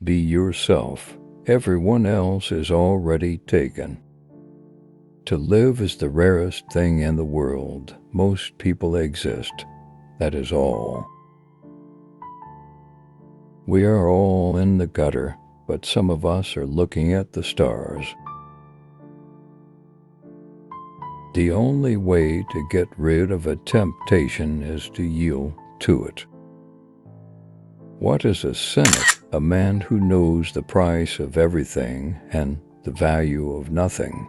Be yourself. Everyone else is already taken. To live is the rarest thing in the world. Most people exist. That is all. We are all in the gutter, but some of us are looking at the stars. The only way to get rid of a temptation is to yield to it. What is a cynic? A man who knows the price of everything and the value of nothing.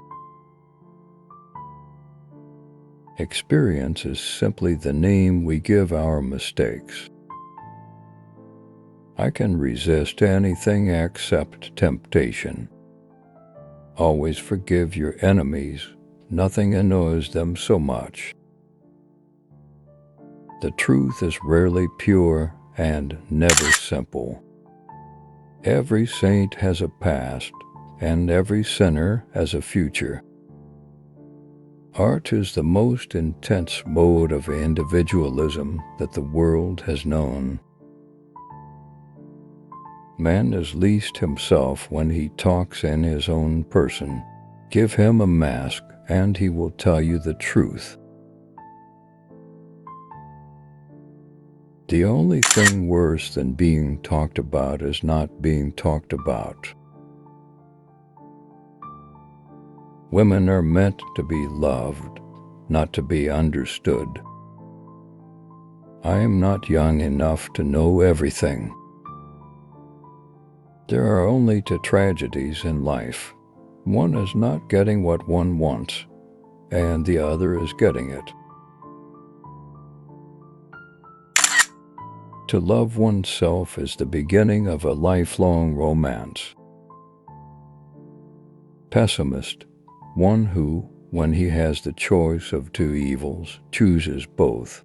Experience is simply the name we give our mistakes. I can resist anything except temptation. Always forgive your enemies. Nothing annoys them so much. The truth is rarely pure and never simple. Every saint has a past, and every sinner has a future. Art is the most intense mode of individualism that the world has known. Man is least himself when he talks in his own person. Give him a mask, and he will tell you the truth. The only thing worse than being talked about is not being talked about. Women are meant to be loved, not to be understood. I am not young enough to know everything. There are only two tragedies in life. One is not getting what one wants, and the other is getting it. To love oneself is the beginning of a lifelong romance. Pessimist, one who, when he has the choice of two evils, chooses both.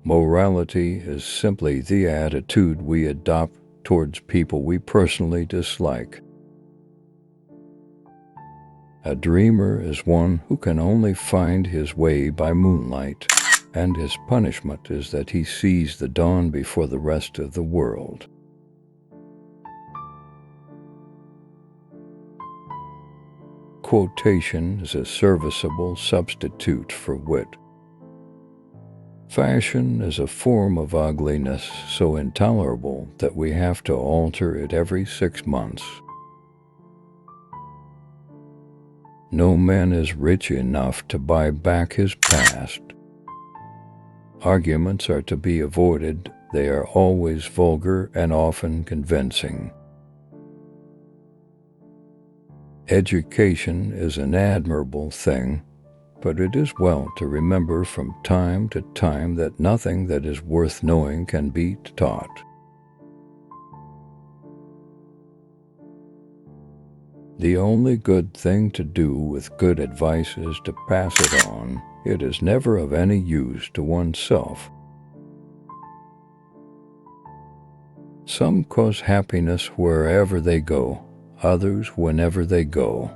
Morality is simply the attitude we adopt towards people we personally dislike. A dreamer is one who can only find his way by moonlight, and his punishment is that he sees the dawn before the rest of the world. Quotation is a serviceable substitute for wit. Fashion is a form of ugliness so intolerable that we have to alter it every 6 months. No man is rich enough to buy back his past. Arguments are to be avoided. They are always vulgar and often convincing. Education is an admirable thing, but it is well to remember from time to time that nothing that is worth knowing can be taught. The only good thing to do with good advice is to pass it on. It is never of any use to oneself. Some cause happiness wherever they go, others whenever they go.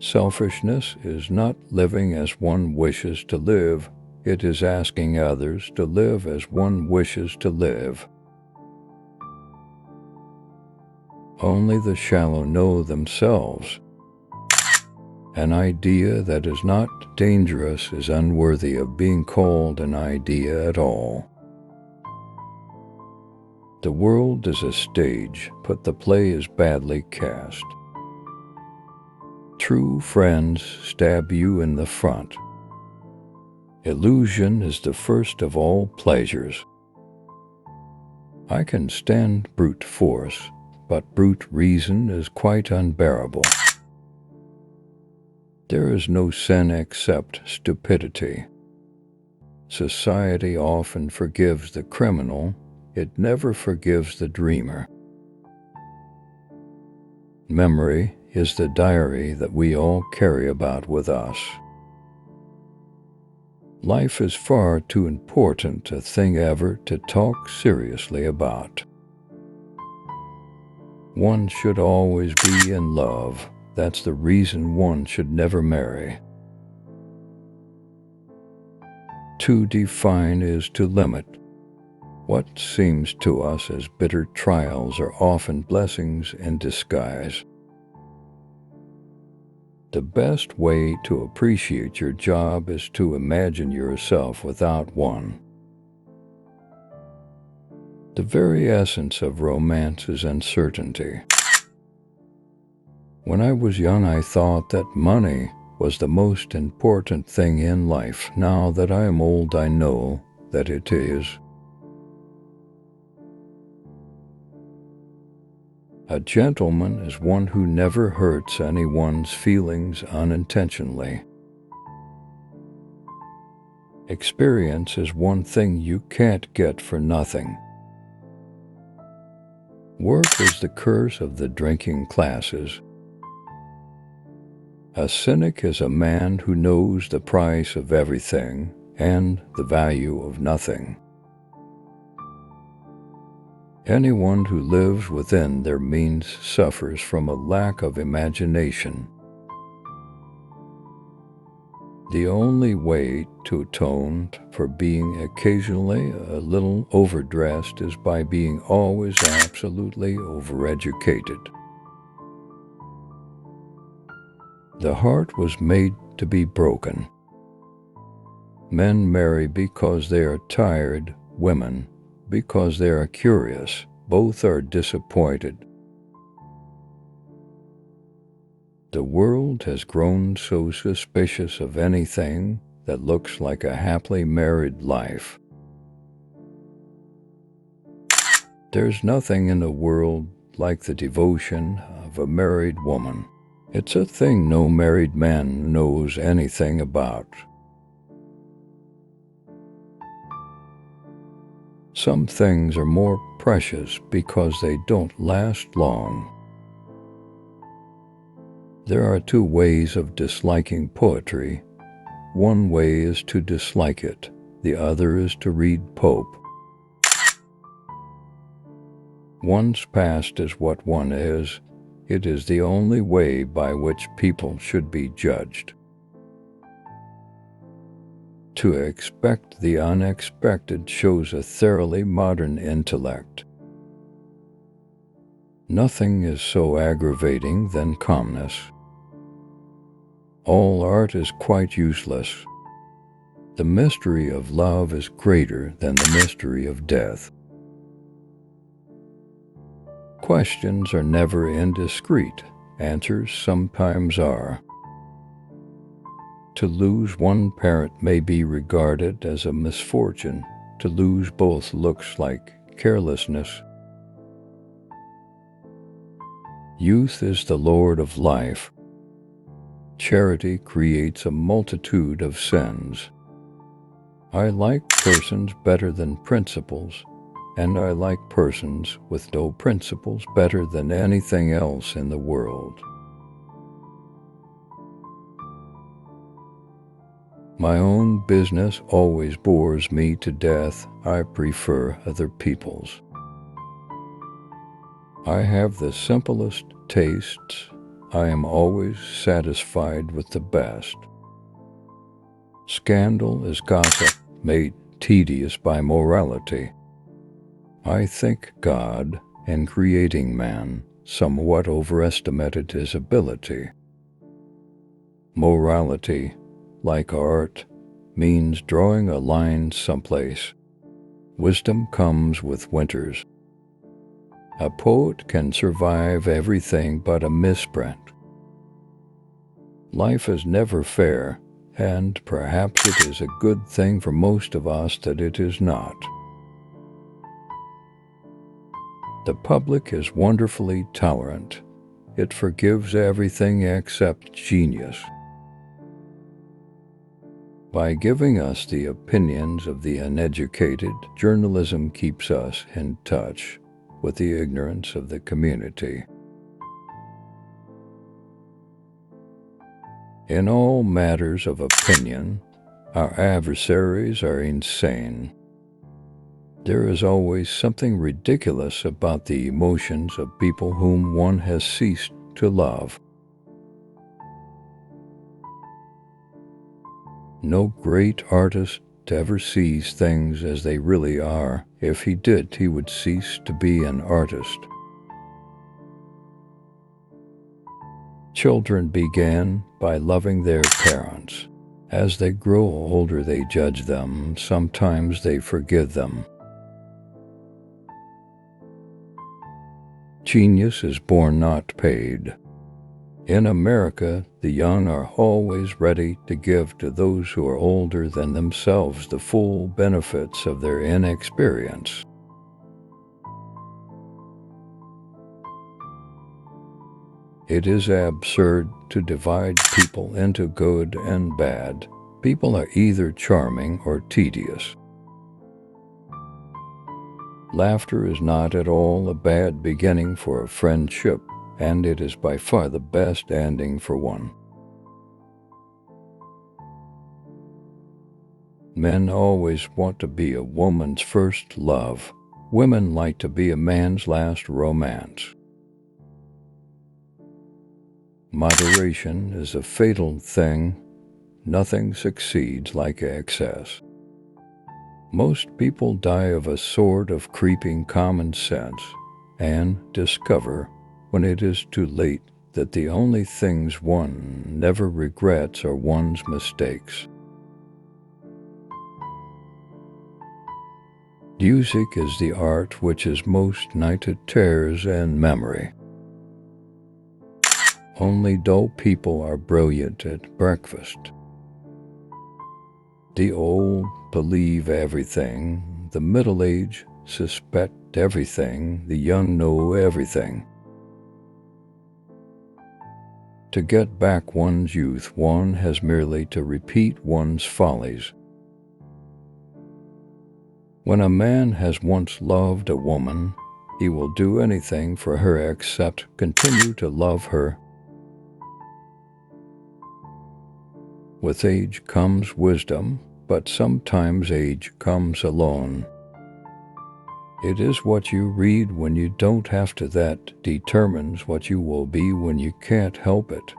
Selfishness is not living as one wishes to live, it is asking others to live as one wishes to live. Only the shallow know themselves. An idea that is not dangerous is unworthy of being called an idea at all. The world is a stage, but the play is badly cast. True friends stab you in the front. Illusion is the first of all pleasures. I can stand brute force, but brute reason is quite unbearable. There is no sin except stupidity. Society often forgives the criminal, it never forgives the dreamer. Memory is the diary that we all carry about with us. Life is far too important a thing ever to talk seriously about. One should always be in love. That's the reason one should never marry. To define is to limit. What seems to us as bitter trials are often blessings in disguise. The best way to appreciate your job is to imagine yourself without one. The very essence of romance is uncertainty. When I was young, I thought that money was the most important thing in life. Now that I am old, I know that it is. A gentleman is one who never hurts anyone's feelings unintentionally. Experience is one thing you can't get for nothing. Work is the curse of the drinking classes. A cynic is a man who knows the price of everything and the value of nothing. Anyone who lives within their means suffers from a lack of imagination. The only way to atone for being occasionally a little overdressed is by being always absolutely overeducated. The heart was made to be broken. Men marry because they are tired, women because they are curious. Both are disappointed. The world has grown so suspicious of anything that looks like a happily married life. There's nothing in the world like the devotion of a married woman. It's a thing no married man knows anything about. Some things are more precious because they don't last long. There are two ways of disliking poetry. One way is to dislike it. The other is to read Pope. One's past is what one is. It is the only way by which people should be judged. To expect the unexpected shows a thoroughly modern intellect. Nothing is so aggravating than calmness. All art is quite useless. The mystery of love is greater than the mystery of death. Questions are never indiscreet. Answers sometimes are. To lose one parent may be regarded as a misfortune. To lose both looks like carelessness. Youth is the lord of life. Charity creates a multitude of sins. I like persons better than principles, and I like persons with no principles better than anything else in the world. My own business always bores me to death. I prefer other people's. I have the simplest tastes. I am always satisfied with the best. Scandal is gossip made tedious by morality. I think God, in creating man, somewhat overestimated his ability. Morality, like art, means drawing a line someplace. Wisdom comes with winters. A poet can survive everything but a misprint. Life is never fair, and perhaps it is a good thing for most of us that it is not. The public is wonderfully tolerant. It forgives everything except genius. By giving us the opinions of the uneducated, journalism keeps us in touch with the ignorance of the community. In all matters of opinion, our adversaries are insane. There is always something ridiculous about the emotions of people whom one has ceased to love. No great artist to ever sees things as they really are. If he did, he would cease to be an artist. Children began by loving their parents. As they grow older, they judge them. Sometimes they forgive them. Genius is born, not paid. In America, the young are always ready to give to those who are older than themselves the full benefits of their inexperience. It is absurd to divide people into good and bad. People are either charming or tedious. Laughter is not at all a bad beginning for a friendship, and it is by far the best ending for one. Men always want to be a woman's first love. Women like to be a man's last romance. Moderation is a fatal thing. Nothing succeeds like excess. Most people die of a sort of creeping common sense and discover, when it is too late, that the only things one never regrets are one's mistakes. Music is the art which is most nigh to tears and memory. Only dull people are brilliant at breakfast. The old believe everything, the middle-aged suspect everything, the young know everything. To get back one's youth, one has merely to repeat one's follies. When a man has once loved a woman, he will do anything for her except continue to love her. With age comes wisdom, but sometimes age comes alone. It is what you read when you don't have to that determines what you will be when you can't help it.